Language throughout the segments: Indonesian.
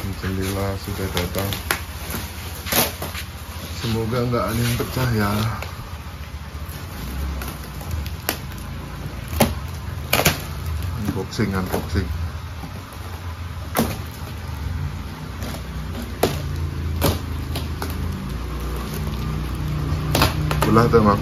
Jendela sudah datang. Semoga nggak ada yang pecah ya. Unboxing. Belah tuh, Mak.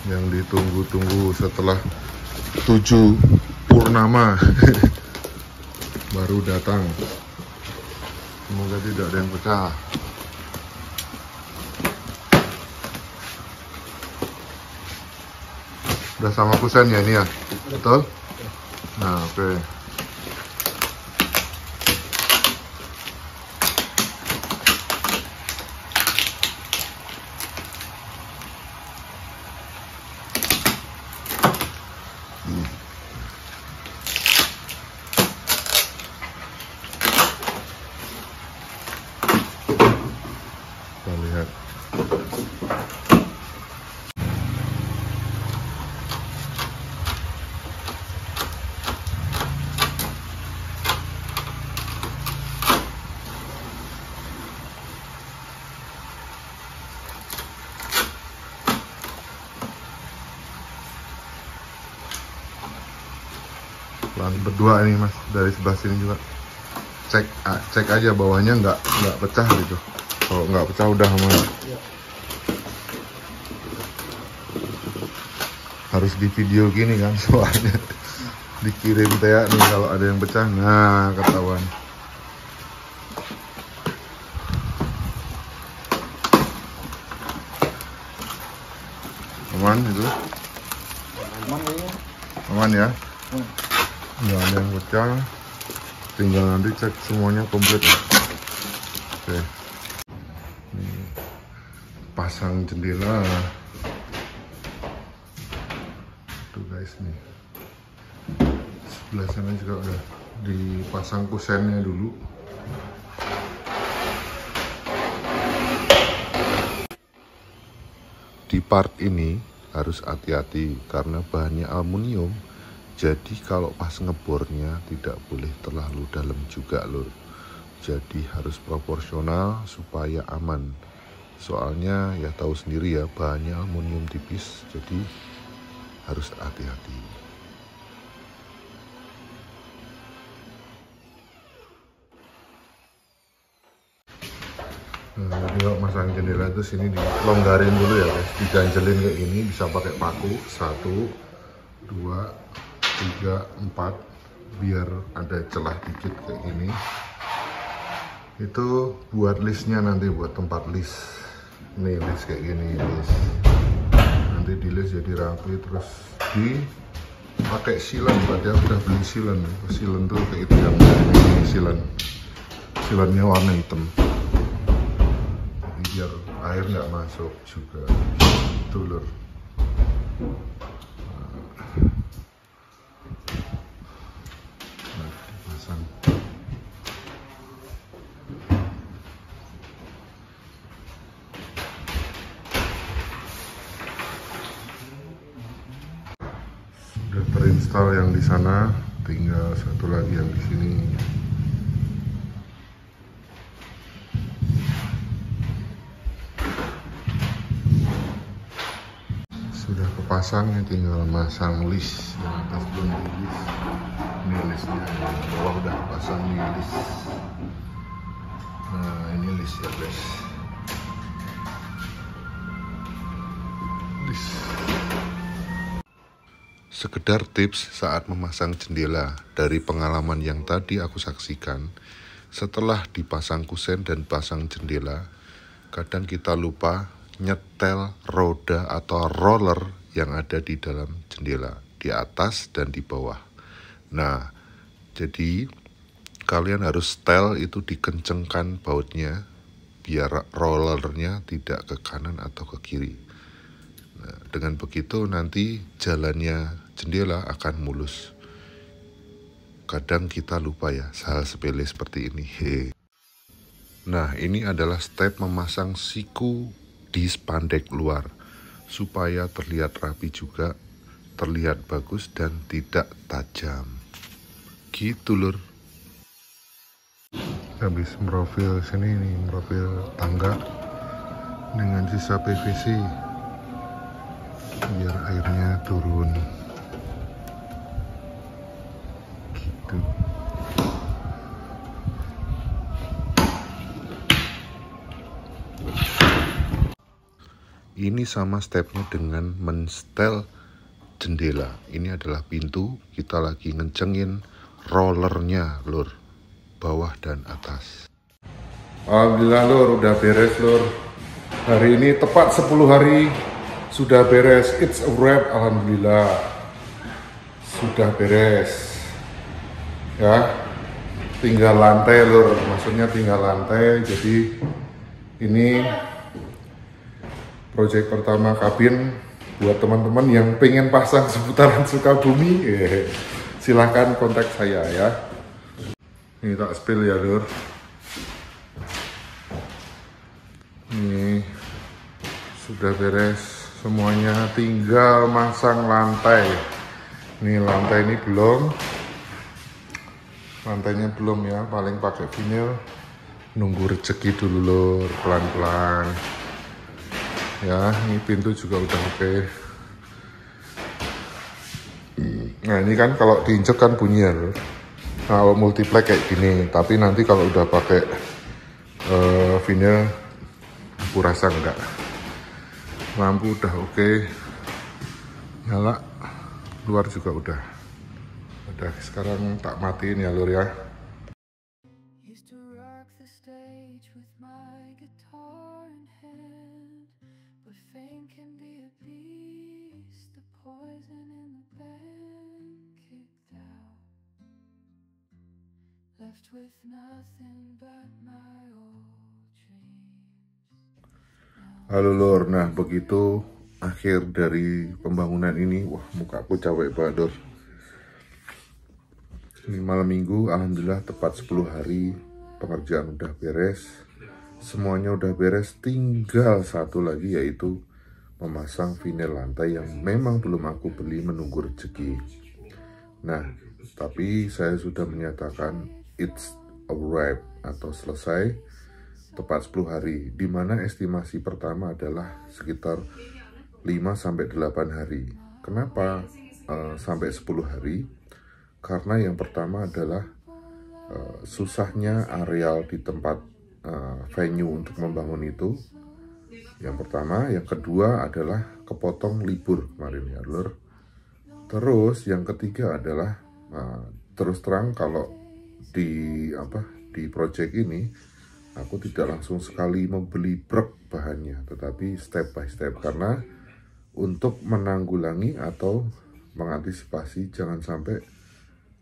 Yang ditunggu-tunggu setelah 7 purnama baru datang. Semoga tidak ada yang pecah. Udah sama kusen ya ini ya? Betul? Nah, oke. Kita lihat. Berdua ini Mas, dari sebelah sini juga cek aja bawahnya nggak pecah gitu. Kalau nggak pecah udah aman. Harus di video gini kan soalnya dikirim teh nih kalau ada yang pecah, nah ketahuan. Aman itu? Aman ya? Nggak ada yang pecah, tinggal nanti cek semuanya komplit. Oke, ini pasang jendela tuh guys nih. Sebelah sana juga udah dipasang kusennya dulu. Di part ini harus hati-hati karena bahannya aluminium. Jadi kalau pas ngebornya tidak boleh terlalu dalam juga lur. Jadi harus proporsional supaya aman. Soalnya ya tahu sendiri ya, bahannya aluminium tipis, jadi harus hati-hati. Nah, jadi kalau masang jendela itu sini dilonggarin dulu ya guys, diganjelin kayak gini, bisa pakai paku 1, 2, 3, 4 biar ada celah dikit kayak gini. Itu buat listnya nanti, buat tempat list. Nih list kayak gini, list. Nanti di list jadi rapi, terus dipakai silen. Tadi aku udah beli silen. Silen tuh kayak itu yang ini silen. Silennya warna hitam. Jadi biar air nggak masuk juga. Tuh lur. Sudah terinstall yang di sana, tinggal satu lagi yang di sini. Sudah kepasang, ya tinggal masang list. Yang atas belum di list. Ini listnya, yang bawah udah pasang nih list. Nah ini list ya guys. List. Sekedar tips saat memasang jendela, dari pengalaman yang tadi aku saksikan, setelah dipasang kusen dan pasang jendela, kadang kita lupa nyetel roda atau roller yang ada di dalam jendela, di atas dan di bawah. Nah, jadi kalian harus setel itu, dikencengkan bautnya biar rollernya tidak ke kanan atau ke kiri. Nah, dengan begitu nanti jalannya jendela akan mulus. Kadang kita lupa ya hal sepele seperti ini. Nah, ini adalah step memasang siku di spandek luar supaya terlihat rapi juga, terlihat bagus dan tidak tajam. Gitu lur. Habis profil sini nih, profil tangga dengan sisa PVC biar airnya turun. Gitu. Ini sama stepnya dengan menstel jendela. Ini adalah pintu, kita lagi ngencengin rollernya lur, bawah dan atas. Alhamdulillah lur, udah beres lur. Hari ini tepat 10 hari sudah beres. It's a wrap, alhamdulillah. Sudah beres. Ya, tinggal lantai lur, maksudnya tinggal lantai. Jadi ini proyek pertama kabin buat teman-teman yang pengen pasang seputaran Sukabumi, silahkan kontak saya ya. Ini tak spill ya lur. Ini sudah beres semuanya, tinggal masang lantai. Ini lantai ini belum, lantainya belum ya, paling pakai vinyl. Nunggu rezeki dulu lur, pelan-pelan. Ya, ini pintu juga udah oke. Nah ini kan kalau diinjek kan bunyi ya lur. Nah, kalau multiplek kayak gini, tapi nanti kalau udah pakai vinyl, aku rasa enggak. Lampu udah oke, nyala, luar juga udah. Sekarang tak matiin ya lur ya. Halo lur, nah begitu akhir dari pembangunan ini. Wah, mukaku capek banget lur. Ini malam minggu, alhamdulillah tepat 10 hari pengerjaan udah beres. Semuanya udah beres, tinggal satu lagi yaitu memasang vinyl lantai yang memang belum aku beli, menunggu rezeki. Nah, tapi saya sudah menyatakan it's a wrap atau selesai tepat 10 hari, di mana estimasi pertama adalah sekitar 5-8 hari. Kenapa sampai 10 hari? Karena yang pertama adalah susahnya areal di tempat venue untuk membangun itu. Yang pertama, yang kedua adalah kepotong libur kemarin ya lur. Terus yang ketiga adalah terus terang kalau di project ini aku tidak langsung sekali membeli brek bahannya, tetapi step by step, karena untuk menanggulangi atau mengantisipasi jangan sampai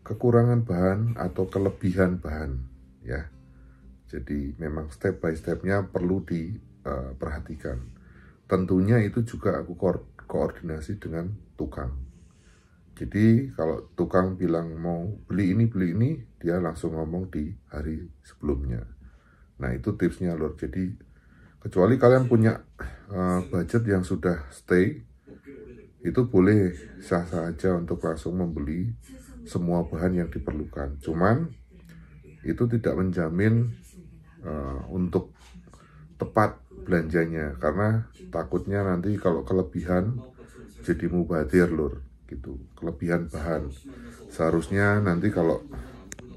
kekurangan bahan atau kelebihan bahan ya. Jadi memang step by stepnya perlu diperhatikan. Tentunya itu juga aku koordinasi dengan tukang. Jadi kalau tukang bilang mau beli ini, dia langsung ngomong di hari sebelumnya. Nah itu tipsnya lor. Jadi kecuali kalian punya budget yang sudah stay, itu boleh sah-sah aja untuk langsung membeli semua bahan yang diperlukan. Cuman itu tidak menjamin untuk tepat belanjanya, karena takutnya nanti kalau kelebihan jadi mubazir lur gitu, kelebihan bahan. Seharusnya nanti kalau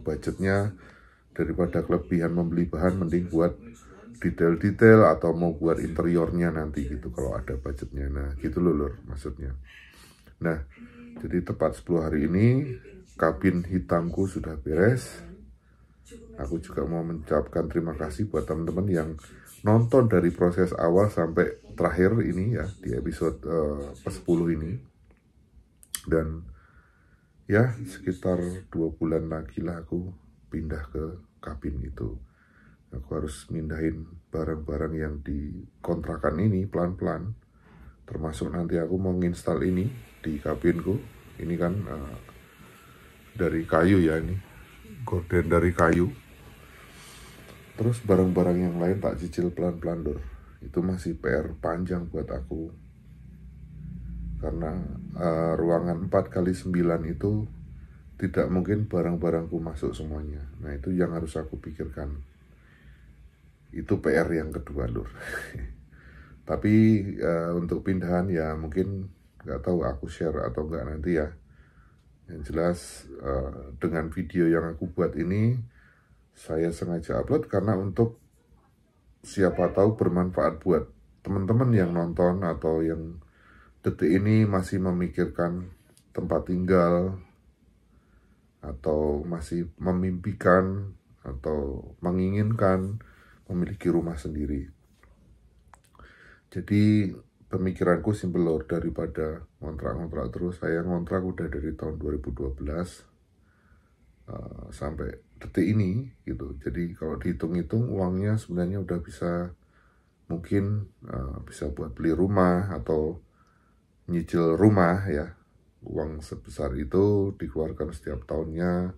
budgetnya daripada kelebihan membeli bahan, mending buat detail-detail atau mau buat interiornya nanti gitu kalau ada budgetnya. Nah gitu loh lur maksudnya. Nah jadi tepat 10 hari ini kabin hitamku sudah beres. Aku juga mau mengucapkan terima kasih buat teman-teman yang nonton dari proses awal sampai terakhir ini ya, di episode ke-10 ini. Dan ya sekitar 2 bulan lagi lah aku pindah ke kabin itu. Aku harus mindahin barang-barang yang di kontrakan ini pelan-pelan. Termasuk nanti aku mau nginstal ini di kabinku. Ini kan dari kayu ya, ini gorden dari kayu. Terus barang-barang yang lain tak cicil pelan-pelan Lur. Itu masih PR panjang buat aku. Karena ruangan 4x9 itu tidak mungkin barang-barangku masuk semuanya. Nah itu yang harus aku pikirkan. Itu PR yang kedua Lur. Tapi untuk pindahan ya mungkin nggak tahu aku share atau nggak nanti ya. Yang jelas dengan video yang aku buat ini saya sengaja upload karena untuk siapa tahu bermanfaat buat teman-teman yang nonton atau yang detik ini masih memikirkan tempat tinggal atau masih memimpikan atau menginginkan memiliki rumah sendiri. Jadi pemikiranku simpel Lur, daripada ngontrak-ngontrak terus. Saya ngontrak udah dari tahun 2012 sampai detik ini gitu. Jadi kalau dihitung-hitung uangnya sebenarnya udah bisa mungkin bisa buat beli rumah atau nyicil rumah ya. Uang sebesar itu dikeluarkan setiap tahunnya.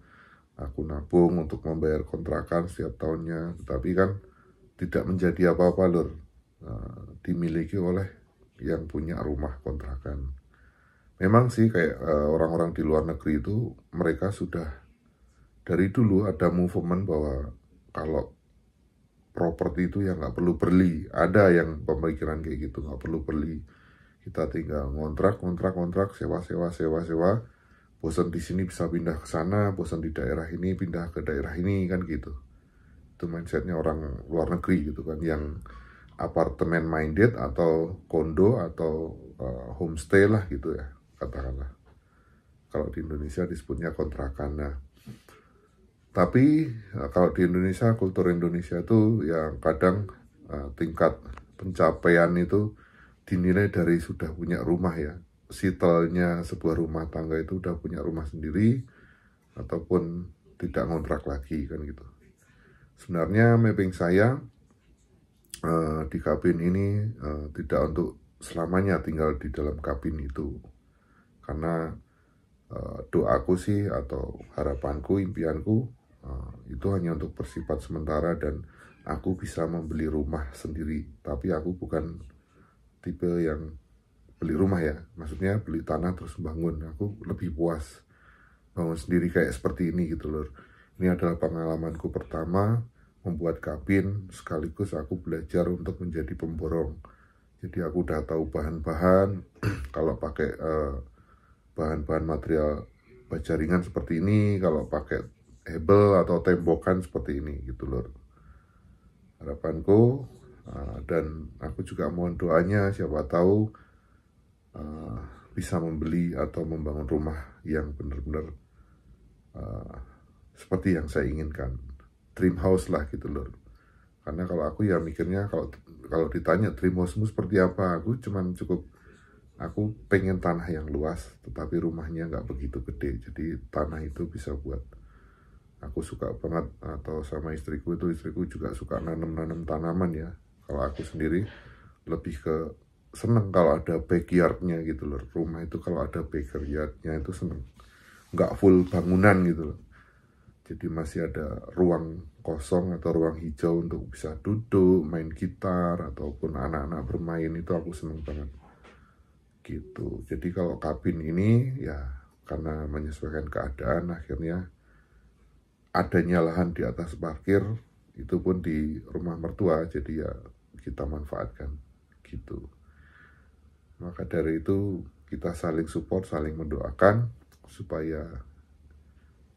Aku nabung untuk membayar kontrakan setiap tahunnya. Tapi kan tidak menjadi apa-apa Lur. Dimiliki oleh yang punya rumah kontrakan. Memang sih kayak orang-orang di luar negeri itu mereka sudah dari dulu ada movement bahwa kalau properti itu ya nggak perlu beli. Ada yang pemikiran kayak gitu, nggak perlu beli. Kita tinggal ngontrak, sewa. Bosan di sini bisa pindah ke sana, bosan di daerah ini pindah ke daerah ini kan gitu. Itu mindsetnya orang luar negeri gitu kan, yang apartemen minded atau kondo atau homestay lah gitu ya katakanlah. Kalau di Indonesia disebutnya kontrakan. Nah, tapi kalau di Indonesia, kultur Indonesia itu yang kadang tingkat pencapaian itu dinilai dari sudah punya rumah ya. Sitelnya sebuah rumah tangga itu udah punya rumah sendiri ataupun tidak ngontrak lagi kan gitu. Sebenarnya mapping saya di kabin ini tidak untuk selamanya tinggal di dalam kabin itu. Karena doaku sih atau harapanku, impianku itu hanya untuk bersifat sementara dan aku bisa membeli rumah sendiri. Tapi aku bukan tipe yang beli rumah ya, maksudnya beli tanah terus bangun. Aku lebih puas bangun sendiri kayak seperti ini gitu Lur. Ini adalah pengalamanku pertama membuat kabin, sekaligus aku belajar untuk menjadi pemborong. Jadi aku udah tahu bahan-bahan, kalau pakai bahan-bahan material baja ringan seperti ini, kalau pakai hebel atau tembokan seperti ini gitu Lur. Harapanku dan aku juga mohon doanya, siapa tahu bisa membeli atau membangun rumah yang benar-benar seperti yang saya inginkan, dream house lah gitu Lur. Karena kalau aku ya mikirnya kalau ditanya dream house seperti apa, aku pengen tanah yang luas, tetapi rumahnya nggak begitu gede. Jadi tanah itu bisa buat, aku suka banget atau sama istriku juga suka nanam tanaman ya. Kalau aku sendiri lebih ke seneng kalau ada backyardnya gitu loh. Rumah itu kalau ada backyardnya itu seneng, nggak full bangunan gitu loh. Jadi masih ada ruang kosong atau ruang hijau untuk bisa duduk, main gitar ataupun anak-anak bermain, itu aku seneng banget gitu. Jadi kalau kabin ini ya karena menyesuaikan keadaan, akhirnya adanya lahan di atas parkir itu pun di rumah mertua, jadi ya kita manfaatkan gitu. Maka dari itu kita saling support, saling mendoakan supaya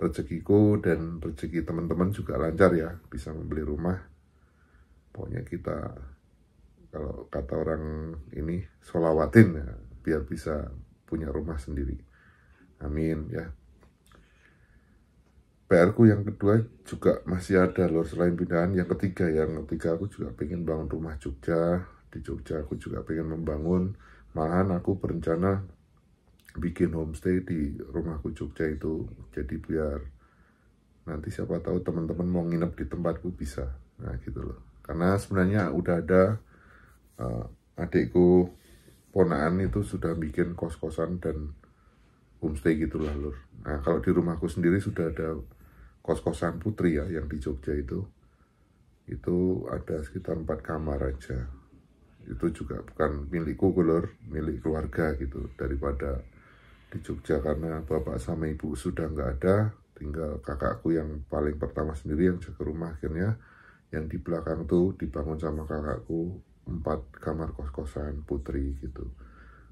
rezekiku dan rezeki teman-teman juga lancar ya, bisa membeli rumah. Pokoknya kita, kalau kata orang ini, sholawatin ya, biar bisa punya rumah sendiri. Amin ya. PR-ku yang kedua juga masih ada Lur, selain pindahan. Yang ketiga aku juga pengen bangun rumah Jogja. Di Jogja aku juga pengen membangun, malahan aku berencana bikin homestay di rumahku Jogja itu. Jadi biar nanti siapa tahu teman-teman mau nginep di tempatku bisa. Nah gitu loh. Karena sebenarnya udah ada adikku ponaan itu sudah bikin kos-kosan dan homestay gitulah Lur. Nah kalau di rumahku sendiri sudah ada kos-kosan putri ya yang di Jogja itu Itu ada sekitar 4 kamar aja. Itu juga bukan milikku, Lur, milik keluarga gitu. Daripada di Jogja, karena bapak sama ibu sudah nggak ada, tinggal kakakku yang paling pertama sendiri yang jaga rumah. Akhirnya yang di belakang tuh dibangun sama kakakku 4 kamar kos-kosan putri gitu.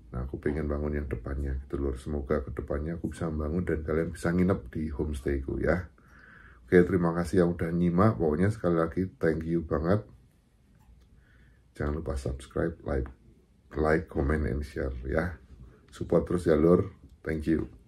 Nah, aku pengen bangun yang depannya gitu, Lur. Semoga kedepannya aku bisa bangun dan kalian bisa nginep di homestayku ya. Oke, terima kasih yang udah nyimak. Pokoknya sekali lagi thank you banget. Jangan lupa subscribe, like, comment, and share ya. Support terus ya, Lur. Thank you.